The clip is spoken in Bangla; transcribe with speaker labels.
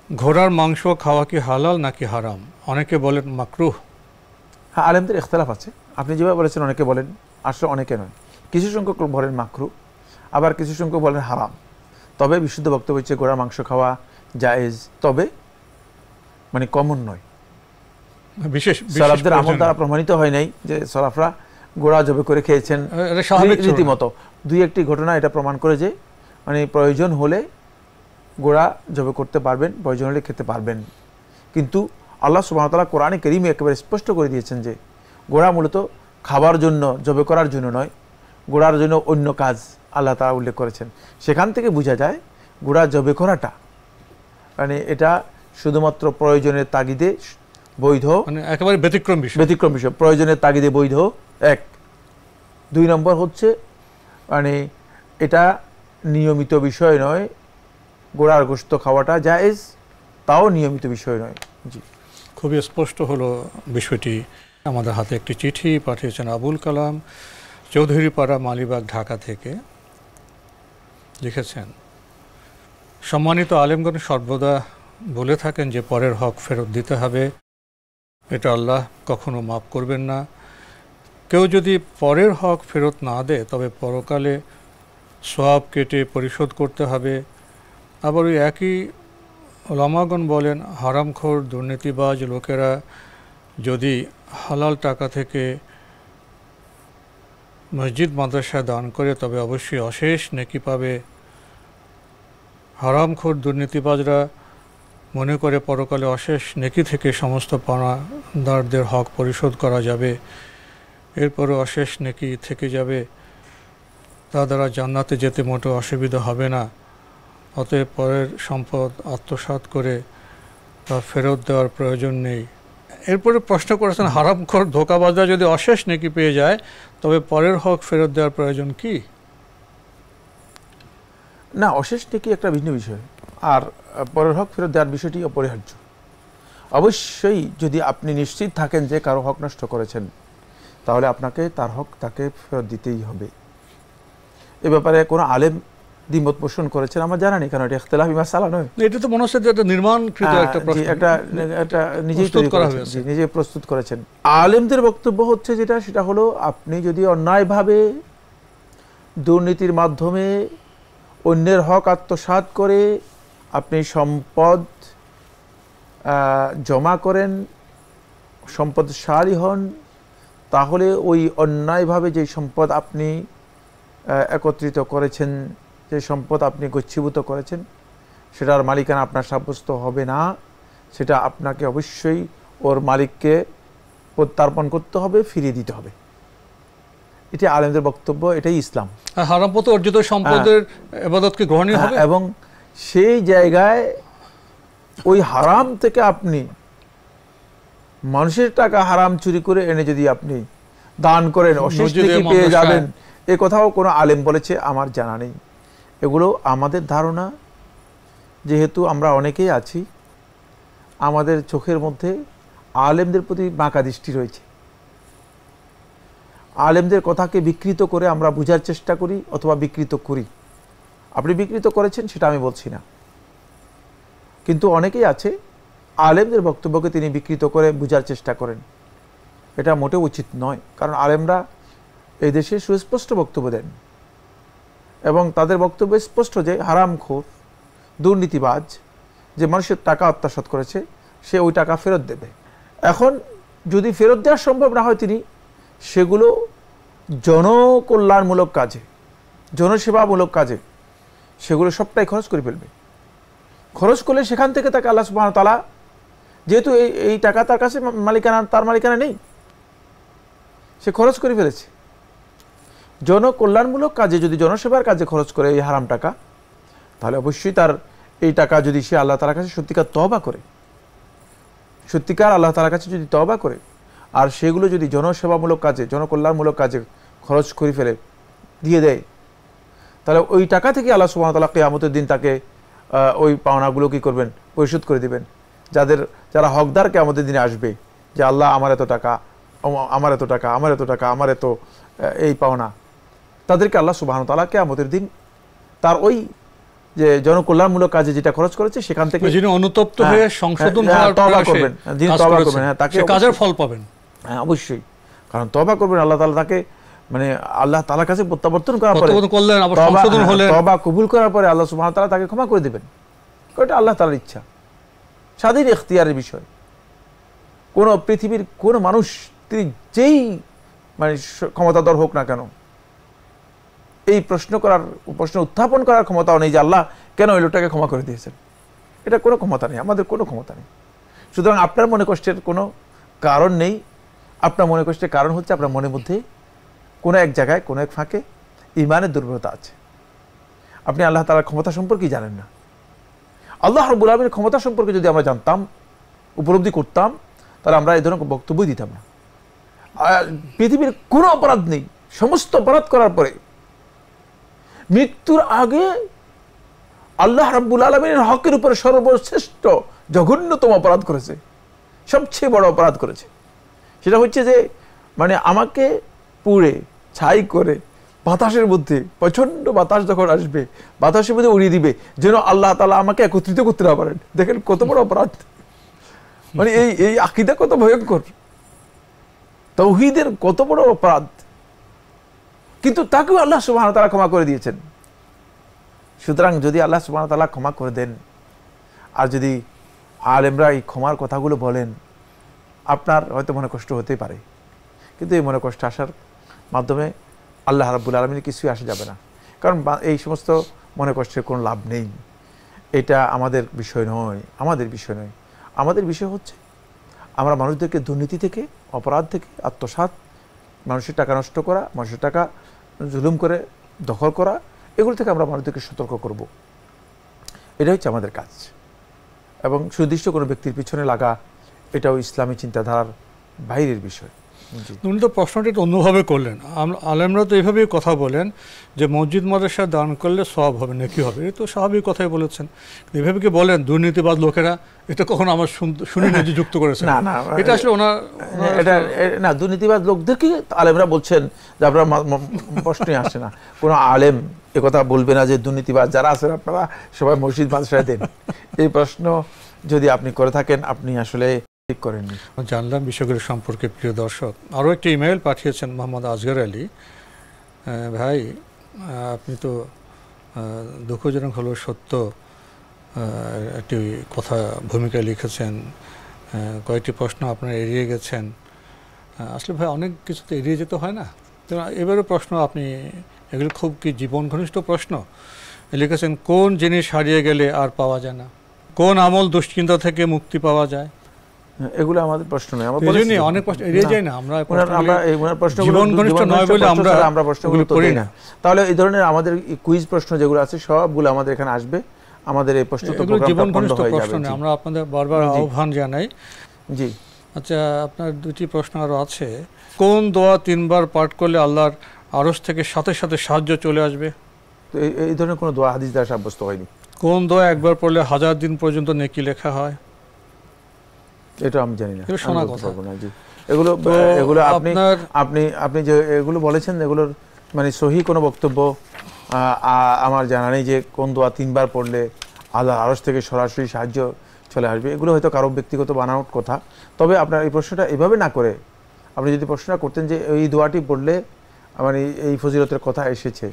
Speaker 1: ঘোড়ার মাংস খাওয়া কি হালাল নাকি হারাম? অনেকে বলেন মাকরুহ।
Speaker 2: হ্যাঁ, আলেমদের ইখতিলাফ আছে। আপনি যেভাবে বলেছেন অনেকে বলেন, আসলে অনেকে নয়, কিছু সংখ্যক লোক বলেন মাকরুহ, আবার কিছু সংখ্যক বলেন হারাম। তবে বিশুদ্ধ বক্তব্য হচ্ছে ঘোড়ার মাংস খাওয়া জায়েজ, তবে মানে কমন নয়।
Speaker 1: বিশেষ
Speaker 2: সালাফদের আমল দ্বারা প্রমাণিত হয় নাই যে সালাফরা ঘোড়া জবে করে খেয়েছেন রীতিমতো। দুই একটি ঘটনা এটা প্রমাণ করে যে মানে প্রয়োজন হলে ঘোড়া জবে করতে পারবেন, প্রয়োজন হলে খেতে পারবেন। কিন্তু আল্লাহ সুবহানাহু ওয়া তাআলা কোরআনে কারীমে একেবারে স্পষ্ট করে দিয়েছেন যে ঘোড়া মূলত খাবার জন্য, জবে করার জন্য নয়, ঘোড়ার জন্য অন্য কাজ আল্লাহ তাআলা উল্লেখ করেছেন। সেখান থেকে বোঝা যায় ঘোড়া জবে করাটা মানে এটা শুধুমাত্র প্রয়োজনের তাগিদে বৈধ,
Speaker 1: মানে একেবারে ব্যতিক্রম বিষয়।
Speaker 2: ব্যতিক্রম বিষয়, প্রয়োজনের তাগিদে বৈধ এক। দুই নম্বর হচ্ছে মানে এটা নিয়মিত বিষয় নয়, ঘোড়ার গোশত খাওয়াটা জায়েজ, তাও নিয়মিত বিষয় নয়। জি,
Speaker 1: খুবই স্পষ্ট হলো বিষয়টি। আমাদের হাতে একটি চিঠি পাঠিয়েছেন আবুল কালাম চৌধুরীপাড়া, মালিবাগ, ঢাকা থেকে। লিখেছেন, সম্মানিত আলেমগণ সর্বদা বলে থাকেন যে পরের হক ফেরত দিতে হবে, এটা আল্লাহ কখনো মাফ করবেন না। কেউ যদি পরের হক ফেরত না দেয় তবে পরকালে সওয়াব কেটে পরিশোধ করতে হবে। আবার ওই একই ওলামাগণ বলেন, হারামখোর দুর্নীতিবাজ লোকেরা যদি হালাল টাকা থেকে মসজিদ মাদ্রাসা দান করে তবে অবশ্যই অশেষ নেকি পাবে। হারামখোর দুর্নীতিবাজরা মনে করে পরকালে অশেষ নেকি থেকে সমস্ত পাওনাদারদের হক পরিশোধ করা যাবে, এরপরে অশেষ নেকি থেকে যাবে, তা দ্বারা জান্নাতে যেতে মোটেও অসুবিধা হবে না। অতএব পরের সম্পদ আত্মসাৎ করে তা ফেরত দেওয়ার প্রয়োজন নেই। এরপরে প্রশ্ন করেছেন, হারামখোর ধোঁকাবাজরা যদি অশেষ নেকি পেয়ে যায় তবে পরের হক ফেরত দেওয়ার প্রয়োজন কি?
Speaker 2: না, অশেষ নেকি একটা ভিন্ন বিষয়, আর পরের হক ফেরত দেওয়ার বিষয়টি অপরিহার্য। অবশ্যই যদি আপনি নিশ্চিত থাকেন যে কারো হক নষ্ট করেছেন, তাহলে আপনাকে তার হক তাকে ফেরত দিতেই হবে। এ ব্যাপারে কোনো আলেম দ্বিমত পোষণ করেছেন আমার জানা নেই, কারণ এটা ইখতিলাফি মাসআলা নয়।
Speaker 1: এটা তো মনে হচ্ছে যে একটা নির্মাণকৃত একটা প্রশ্ন,
Speaker 2: একটা নিজেই তৈরি করেছেন, নিজে প্রস্তুত করেছেন। আলেমদের বক্তব্য হচ্ছে যেটা, সেটা হলো আপনি যদি অন্যায়ভাবে দুর্নীতির মাধ্যমে অন্যের হক আত্মসাৎ করে আপনি সম্পদ জমা করেন, সম্পদশালী হন, তাহলে ওই অন্যায়ভাবে যে সম্পদ আপনি একত্রিত করেছেন, যে সম্পদ আপনি গচ্ছিভূত করেছেন, সেটার মালিকানা আপনার সাব্যস্ত হবে না। সেটা আপনাকে অবশ্যই ওর মালিককে প্রত্যর্পণ করতে হবে, ফিরিয়ে দিতে হবে। এটি আলেমদের বক্তব্য, এটাই ইসলাম।
Speaker 1: হারাম পথে অর্জিত সম্পদের ইবাদতকে গ্রহণীয় হবে,
Speaker 2: এবং সেই জায়গায় ওই হারাম থেকে আপনি মানুষের টাকা হারাম চুরি করে এনে যদি আপনি দান করেন অশেষ নেকি পেয়ে যাবেন, এ কথাও কোনো আলেম বলেছে আমার জানা নেই। এগুলো আমাদের ধারণা, যেহেতু আমরা অনেকেই আছি, আমাদের চোখের মধ্যে আলেমদের প্রতি বাঁকা দৃষ্টি রয়েছে। আলেমদের কথাকে বিকৃত করে আমরা বোঝার চেষ্টা করি অথবা বিকৃত করি। আপনি বিকৃত করেছেন সেটা আমি বলছি না, কিন্তু অনেকেই আছে আলেমদের বক্তব্যকে তিনি বিকৃত করে বোঝার চেষ্টা করেন। এটা মোটেও উচিত নয়, কারণ আলেমরা এই দেশে সুস্পষ্ট বক্তব্য দেন এবং তাদের বক্তব্য স্পষ্ট যে হারামখোর দুর্নীতিবাজ যে মানুষের টাকা আত্মসাৎ করেছে সে ওই টাকা ফেরত দেবে। এখন যদি ফেরত দেওয়া সম্ভব না হয়, তিনি সেগুলো জনকল্যাণমূলক কাজে, জনসেবামূলক কাজে সেগুলো সবটাই খরচ করে ফেলবে। খরচ করলে সেখান থেকে তাকে আল্লাহ সুবহানাহু ওয়া তাআলা, যেহেতু এই টাকা তার কাছে তার মালিকানা নেই, সে খরচ করে ফেলেছে। জনকল্যাণমূলক কাজে যদি জনসেবার কাজে খরচ করে এই হারাম টাকা, তাহলে অবশ্যই তার এই টাকা যদি সে আল্লাহ তাআলার কাছে সত্যিকার তওবা করে, সত্যিকার আল্লাহ তাআলার কাছে যদি তওবা করে, আর সেগুলো যদি জনসেবামূলক কাজে, জনকল্যাণমূলক কাজে খরচ করে ফেলে দিয়ে দেয়, তাহলে ওই টাকা থেকে আল্লাহ সুবহানাহু ওয়া তাআলা কিয়ামতের দিন তাকে ওই পাওনাগুলো কি করবেন, পরিশোধ করে দিবেন। যারা হকদার কিয়ামতের দিনে আসবে যে আল্লাহ আমার এত টাকা, আমার এত টাকা, আমার এত টাকা, আমার এত এই পাওনা, তাদেরকে আল্লাহ সুবহানাহু ওয়া তাআলা কিয়ামতের দিন তার ওই যে জনকল্যাণমূলক কাজে যেটা খরচ করেছে সেখান থেকে
Speaker 1: যিনি অনুতপ্ত হয়ে সংশোধন হওয়ার
Speaker 2: তওবা
Speaker 1: প্রয়াসে
Speaker 2: করবেন, যিনি
Speaker 1: কাজ
Speaker 2: তওবা
Speaker 1: করেছেন,
Speaker 2: করবেন, হ্যাঁ, তাকে
Speaker 1: সে কাজের ফল পাবেন।
Speaker 2: হ্যাঁ, অবশ্যই, কারণ তওবা করবেন, আল্লাহ তাআলা তাকে মানে আল্লাহ তাআলার কাছে প্রত্যাবর্তন করার পরে
Speaker 1: প্রত্যাবর্তন করলেন, আবার
Speaker 2: তওবা,
Speaker 1: সংশোধন
Speaker 2: হ্যাঁ,
Speaker 1: হলেন,
Speaker 2: তওবা কবুল করার পরে আল্লাহ সুবহানাহু ওয়া তাআলা তাকে ক্ষমা করে দিবেন। এটা আল্লাহ তাআলার ইচ্ছা, স্বাধীন ইখতিয়ারের বিষয়। কোন পৃথিবীর কোন মানুষ তিনি যেই মানে ক্ষমতাধর হোক না কেন, এই প্রশ্ন উত্থাপন করার ক্ষমতাও নেই যে আল্লাহ কেন ওই লোকটাকে ক্ষমা করে দিয়েছেন। এটা কোনো ক্ষমতা নেই, আমাদের কোনো ক্ষমতা নেই। সুতরাং আপনার মনে কষ্টের কোনো কারণ নেই। আপনার মনে কষ্টের কারণ হচ্ছে আপনার মনের মধ্যে কোনো এক জায়গায় কোনো এক ফাঁকে ঈমানের দুর্বলতা আছে। আপনি আল্লাহ তাআলার ক্ষমতা সম্পর্কেই জানেন না। আল্লাহ রাব্বুল আলামিনের ক্ষমতা সম্পর্কে যদি আমরা জানতাম, উপলব্ধি করতাম, তাহলে আমরা এই ধরনের বক্তব্যই দিতাম না। পৃথিবীর কোনো অপরাধ নেই, সমস্ত অপরাধ করার পরে মৃত্যুর আগে আল্লাহ রাব্বুল আলামিনের হকের উপরে সর্বশ্রেষ্ঠ জঘন্যতম অপরাধ করেছে, সবচেয়ে বড় অপরাধ করেছে। সেটা হচ্ছে যে মানে আমাকে পুড়ে ছাই করে বাতাসের মধ্যে, প্রচন্ড বাতাস যখন আসবে, বাতাসের মধ্যে উড়িয়ে দিবে যেন আল্লাহ তাআলা আমাকে একত্রিত করতে না পারেন। দেখেন কত বড় অপরাধ, মানে এই আকীদা কত ভয়ঙ্কর, তাওহীদের কত বড় অপরাধ। কিন্তু তাকেও আল্লাহ সুবহানাহু ওয়া তাআলা ক্ষমা করে দিয়েছেন। সুতরাং যদি আল্লাহ সুবহানাহু ওয়া তাআলা ক্ষমা করে দেন, আর যদি আলেমরা এই ক্ষমার কথাগুলো বলেন, আপনার হয়তো মনে কষ্ট হতেই পারে, কিন্তু এই মনে কষ্ট আসার মাধ্যমে আল্লাহ রাব্বুল আলামিনের কিছুই আসা যাবে না। কারণ এই সমস্ত মনে কষ্টের কোনো লাভ নেই। এটা আমাদের বিষয় নয়, আমাদের বিষয় নয়। আমাদের বিষয় হচ্ছে আমরা মানুষদেরকে দুর্নীতি থেকে, অপরাধ থেকে, আত্মসাৎ, মানুষের টাকা নষ্ট করা, মানুষের টাকা জুলুম করে দখল করা, এগুলো থেকে আমরা মানুষদেরকে সতর্ক করব। এটা হচ্ছে আমাদের কাজ। এবং সুনির্দিষ্ট কোনো ব্যক্তির পিছনে লাগা, এটাও ইসলামী চিন্তাধারার বাইরের বিষয়।
Speaker 1: উনি তো প্রশ্নটা একটু অন্যভাবে করলেন। আলেমরা তো এইভাবেই কথা বলেন যে মসজিদ মাদ্রাসা দান করলে সওয়াব হবে, নেকি হবে, এই তো স্বাভাবিক কথাই বলেছেন। এভাবে কি বলেন দুর্নীতিবাজ লোকেরা? এটা কখনো আমার শুনি না যে যুক্ত করেছেন।
Speaker 2: না না,
Speaker 1: এটা আসলে
Speaker 2: এটা না, দুর্নীতিবাজ লোকদেরকে আলেমরা বলছেন যে আপনারা প্রশ্নই আসে না। কোনো আলেম একথা বলবে না যে দুর্নীতিবাজ যারা আছেন আপনারা সবাই মসজিদ মাদ্রাসায় দেন। এই প্রশ্ন যদি আপনি করে থাকেন, আপনি আসলে ঠিক করেননি।
Speaker 1: জানলাম বিষয়গুলো সম্পর্কে। প্রিয় দর্শক, আরও একটি ইমেইল পাঠিয়েছেন মোহাম্মদ আজগর আলী। ভাই, আপনি তো দুঃখজনক হলেও সত্য একটি কথা ভূমিকা লিখেছেন, কয়েকটি প্রশ্ন আপনারা এড়িয়ে গেছেন। আসলে ভাই অনেক কিছু তো এড়িয়ে যেতে হয় না। তো এবারও প্রশ্ন আপনি, এগুলো খুব কি জীবন ঘনিষ্ঠ প্রশ্ন লিখেছেন। কোন জিনিস হারিয়ে গেলে আর পাওয়া যায় না? কোন আমল দুশ্চিন্তা থেকে মুক্তি পাওয়া যায়?
Speaker 2: এগুলো আমাদের প্রশ্ন নয়, আমরা
Speaker 1: অনেক প্রশ্ন এড়িয়ে যাই না আমরা।
Speaker 2: এই প্রশ্নগুলো
Speaker 1: জীবন ঘনিষ্ঠ নয় বলে
Speaker 2: আমরা প্রশ্নগুলো করি না। তাহলে এই ধরনের আমাদের কুইজ প্রশ্ন যেগুলো আছে সবগুলো আমাদের এখানে আসবে। আমাদের এই প্রশ্ন তো
Speaker 1: জীবন ঘনিষ্ঠ প্রশ্ন না, আমরা আপনাদের বারবার আহ্বান জানাই।
Speaker 2: জি
Speaker 1: আচ্ছা, আপনার দুটি প্রশ্ন আরো আছে। কোন দোয়া 3 বার পাঠ করলে আল্লাহর আরশ থেকে সাথে সাথে সাহায্য চলে আসবে?
Speaker 2: তো এই ধরনের কোনো দোয়া হাদিস দ্বারা সাব্যস্ত হয়নি।
Speaker 1: কোন দোয়া একবার পড়লে 1000 দিন পর্যন্ত নেকি লেখা হয়?
Speaker 2: এটা আমি জানি না,
Speaker 1: শোনা কথা
Speaker 2: না। জি, এগুলো আপনি যে এগুলো বলেছেন, এগুলোর মানে সহি কোনো বক্তব্য আমার জানা নেই যে কোন দোয়া 3 বার পড়লে আল্লাহর আরশ থেকে সরাসরি সাহায্য চলে আসবে। এগুলো হয়তো কারো ব্যক্তিগত বানানোর কথা। তবে আপনার এই প্রশ্নটা এভাবে না করে আপনি যদি প্রশ্নটা করতেন যে এই দোয়াটি পড়লে আমার এই ফজিলতের কথা এসেছে,